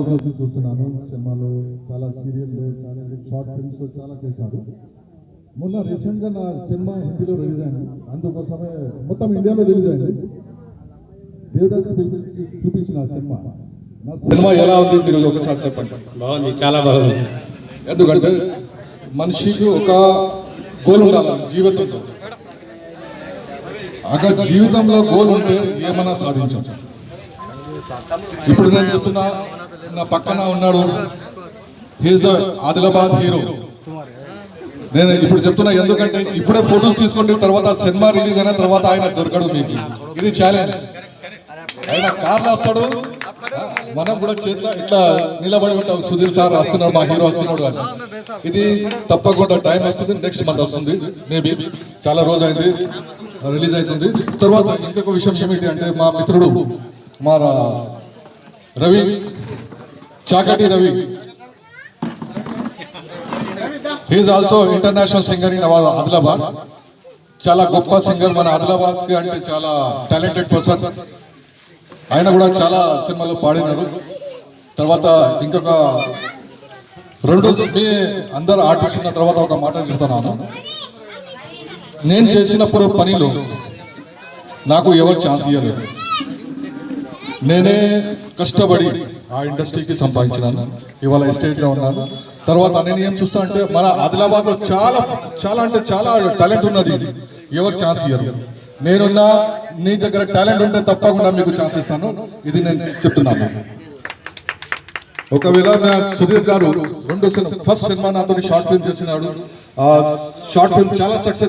చూస్తున్నాను సినిమాలు చాలా సీరియల్లో చాలా షార్ట్ ఫిల్మ్స్ చాలా చేశాడు. మొన్న రీసెంట్గా నా సినిమా హిందీలో రిలీజ్ అయింది, అందుకోసమే మొత్తం ఇండియాలో రిలీజ్ అయింది. దేవదాస్ చూపించిన సినిమా నా సినిమా ఎలా ఉంది మీరు ఒకసారి చెప్పండి. బాగుంది, చాలా బాగుంది. ఎందుకంటే మనిషికి ఒక గోల్ ఉండాలి జీవితంలో. అక్కడ జీవితంలో గోల్ ఉంటే ఏమైనా సాధించవచ్చు. ఇప్పుడు నేను చెప్తున్నా, నా పక్కన ఉన్నాడు, హీజ్ ద ఆదిలాబాద్ హీరో. నేను ఇప్పుడు చెప్తున్నా ఎందుకంటే ఇప్పుడే ఫొటోస్ తీసుకోండి, తర్వాత సినిమా రిలీజ్ అయిన తర్వాత ఆయన దొరకడు మీకు. ఇది ఛాలెంజ్. ఆయన కార్లో వస్తాడు, మనం కూడా చేతిలో ఇట్లా నిలబడి ఉంటాం, సుధీర్ సార్ వస్తున్నాడు, మా హీరో వస్తున్నాడు అని. ఇది తప్పకుండా టైం వస్తుంది, నెక్స్ట్ మంత్ వస్తుంది, మేబీ చాలా రోజు అయింది రిలీజ్ అవుతుంది. తర్వాత ఇంకొక విషయం ఏమిటి అంటే, మా మిత్రుడు మా Ravi, Chakati Ravi, he is also international singer in Adilabad. చాలా గొప్ప సింగర్ మన ఆదిలాబాద్ కి, అంటే చాలా టాలెంటెడ్ పర్సన్. ఆయన కూడా చాలా సినిమాలు పాడినాడు. తర్వాత ఇంకొక రెండు మీ అందరు ఆర్టిస్ట్ ఉన్న తర్వాత ఒక మాట చెప్తున్నాను. నేను చేసినప్పుడు పనిలో నాకు ఎవరు ఛాన్స్ ఇవ్వలేదు, నేనే కష్టపడి ఆ ఇండస్ట్రీకి సంపాదించినాను, ఇవాళ ఎస్టేట్లో ఉన్నాను. తర్వాత నేను ఏం చూస్తా అంటే, మన ఆదిలాబాద్లో చాలా చాలా అంటే చాలా టాలెంట్ ఉన్నది, ఎవరు ఛాన్స్ ఇవ్వరు. నేనున్నా, నీ దగ్గర టాలెంట్ ఉంటే తప్పకుండా మీకు ఛాన్స్ ఇస్తాను, ఇది నేను చెప్తున్నాను. ఒకవేళ సుధీర్ గారు ఫస్ట్ సినిమా నాతో షార్ట్ ఫిల్మ్ చేసినాడు, ఆ షార్ట్ ఫిల్మ్ చాలా సక్సెస్